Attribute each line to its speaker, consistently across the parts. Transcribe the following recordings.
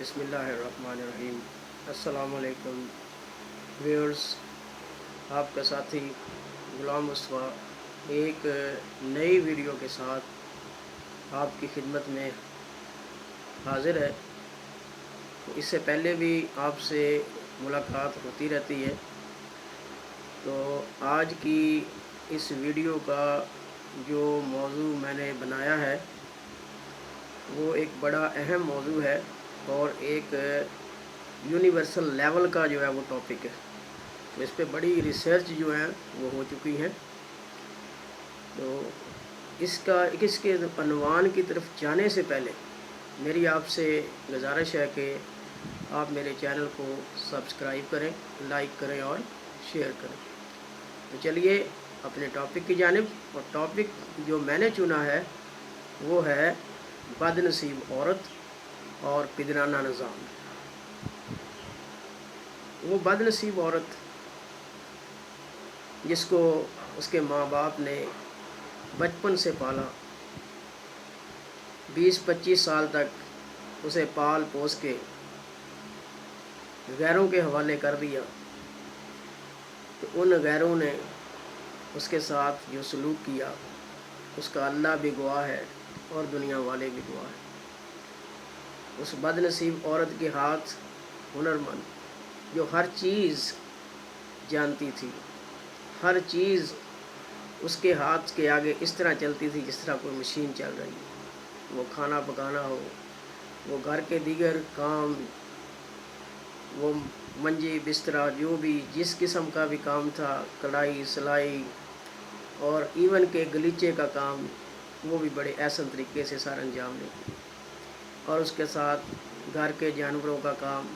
Speaker 1: बिस्मिल्लाहिर्रहमानिर्रहीम। अस्सलाम वालेकुम व्यूअर्स, आपका साथी गुलाम मुस्तफ़ा एक नई वीडियो के साथ आपकी खिदमत में हाज़िर है। तो इससे पहले भी आपसे मुलाकात होती रहती है। तो आज की इस वीडियो का जो मौजू मैंने बनाया है वो एक बड़ा अहम मौजू है और एक यूनिवर्सल लेवल का जो है वो टॉपिक है। तो इस पे बड़ी रिसर्च जो है वो हो चुकी है। तो इसके अनवान की तरफ जाने से पहले मेरी आपसे गुजारिश है कि आप मेरे चैनल को सब्सक्राइब करें, लाइक करें और शेयर करें। तो चलिए अपने टॉपिक की जानिब। और टॉपिक जो मैंने चुना है वो है बदनसीब औरत और पिदराना निज़ाम। वो बदनसीब औरत जिसको उसके माँ बाप ने बचपन से पाला, 20-25 साल तक उसे पाल पोस के गैरों के हवाले कर दिया। तो उन गैरों ने उसके साथ जो सलूक किया उसका अल्लाह भी गवाह है और दुनिया वाले भी गवाह हैं। उस बदनसीब औरत के हाथ हुनरमंद, जो हर चीज़ जानती थी, हर चीज़ उसके हाथ के आगे इस तरह चलती थी जिस तरह कोई मशीन चल रही है। वो खाना पकाना हो, वो घर के दीगर काम, वो मंजी बिस्तरा, जो भी जिस किस्म का भी काम था, कढ़ाई सिलाई और इवन के गलीचे का काम, वो भी बड़े ऐसा तरीके से सारा अंजाम देती। और उसके साथ घर के जानवरों का काम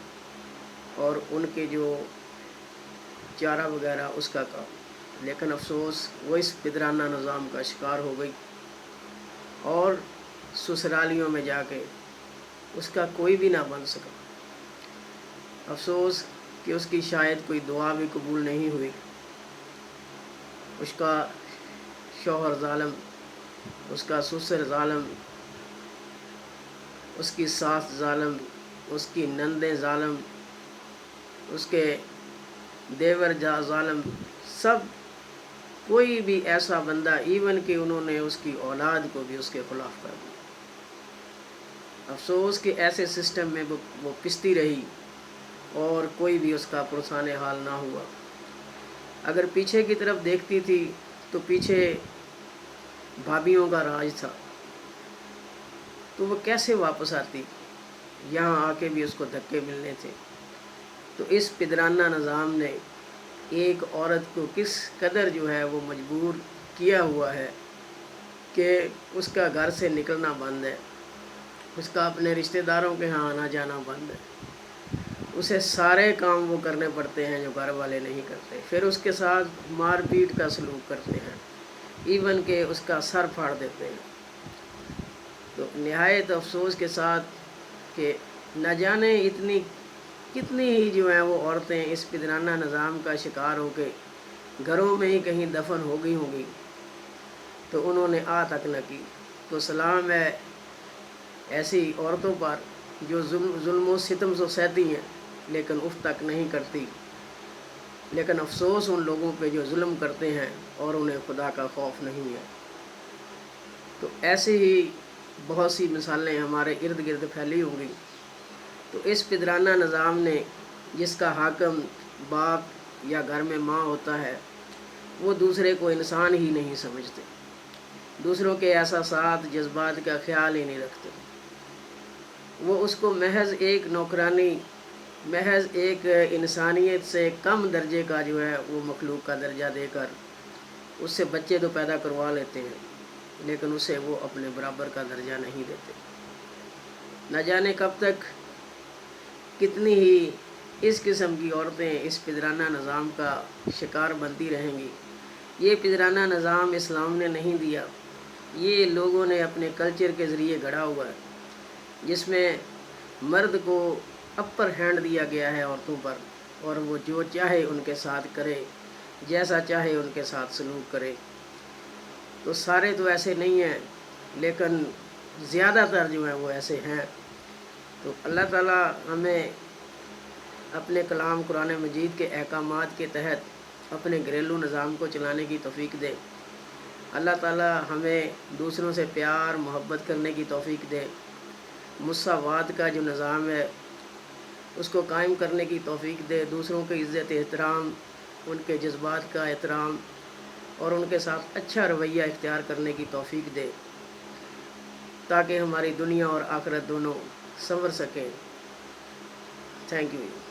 Speaker 1: और उनके जो चारा वगैरह उसका काम। लेकिन अफसोस वो इस पिदराना निज़ाम का शिकार हो गई और ससुरालियों में जाके उसका कोई भी ना बन सका। अफसोस कि उसकी शायद कोई दुआ भी कबूल नहीं हुई। उसका शौहर ज़ालिम, उसका ससुर ज़ालिम, उसकी सास ज़ालिम, उसकी नंदे ज़ालिम, उसके देवर ज़ालिम, सब कोई भी ऐसा बंदा, इवन कि उन्होंने उसकी औलाद को भी उसके ख़िलाफ़ कर दिया। अफसोस कि ऐसे सिस्टम में वो पिसती रही और कोई भी उसका पुरसाने हाल ना हुआ। अगर पीछे की तरफ देखती थी तो पीछे भाभीयों का राज था, तो वो कैसे वापस आती, यहाँ आके भी उसको धक्के मिलने थे। तो इस पिदराना निज़ाम ने एक औरत को किस कदर जो है वो मजबूर किया हुआ है कि उसका घर से निकलना बंद है, उसका अपने रिश्तेदारों के यहाँ आना जाना बंद है, उसे सारे काम वो करने पड़ते हैं जो घर वाले नहीं करते। फिर उसके साथ मारपीट का सलूक करते हैं, इवन के उसका सर फाड़ देते हैं। तो निहायत अफसोस के साथ कि न जाने इतनी कितनी ही जो है वो औरतें इस पिदराना निज़ाम का शिकार हो के घरों में ही कहीं दफन हो गई होंगी, तो उन्होंने आ तक न की। तो सलाम है ऐसी औरतों पर जो जुल्म व सितम से सहती हैं लेकिन उफ तक नहीं करती। लेकिन अफसोस उन लोगों पे जो जुल्म करते हैं और उन्हें खुदा का खौफ नहीं है। तो ऐसे ही बहुत सी मिसालें हमारे इर्द गिर्द फैली होंगी। तो इस पिदराना निज़ाम ने, जिसका हाकम बाप या घर में माँ होता है, वो दूसरे को इंसान ही नहीं समझते, दूसरों के एहसासात जज्बात का ख्याल ही नहीं रखते। वो उसको महज एक नौकरानी, महज एक इंसानियत से कम दर्जे का जो है वो मखलूक का दर्जा देकर उससे बच्चे तो पैदा करवा लेते हैं, लेकिन उसे वो अपने बराबर का दर्जा नहीं देते। न जाने कब तक कितनी ही इस किस्म की औरतें इस पिदराना निज़ाम का शिकार बनती रहेंगी। ये पिदराना निज़ाम इस्लाम ने नहीं दिया, ये लोगों ने अपने कल्चर के ज़रिए गढ़ा हुआ है, जिसमें मर्द को अपर हैंड दिया गया है औरतों पर, और वो जो चाहे उनके साथ करे, जैसा चाहे उनके साथ सलूक करे। तो सारे तो ऐसे नहीं हैं, लेकिन ज़्यादातर जो हैं वो ऐसे हैं। تو اللہ تعالیٰ ہمیں اپنے کلام قرآن مجید کے احکامات کے تحت اپنے گھریلو نظام کو چلانے کی توفیق دے۔ اللہ تعالیٰ ہمیں دوسروں سے پیار محبت کرنے کی توفیق دے، مساوات کا جو نظام ہے اس کو قائم کرنے کی توفیق دے، دوسروں کی عزت احترام، ان کے جذبات کا احترام اور ان کے ساتھ اچھا رویہ اختیار کرنے کی توفیق دے، تاکہ ہماری دنیا اور آخرت دونوں سنور سکیں۔ Thank you.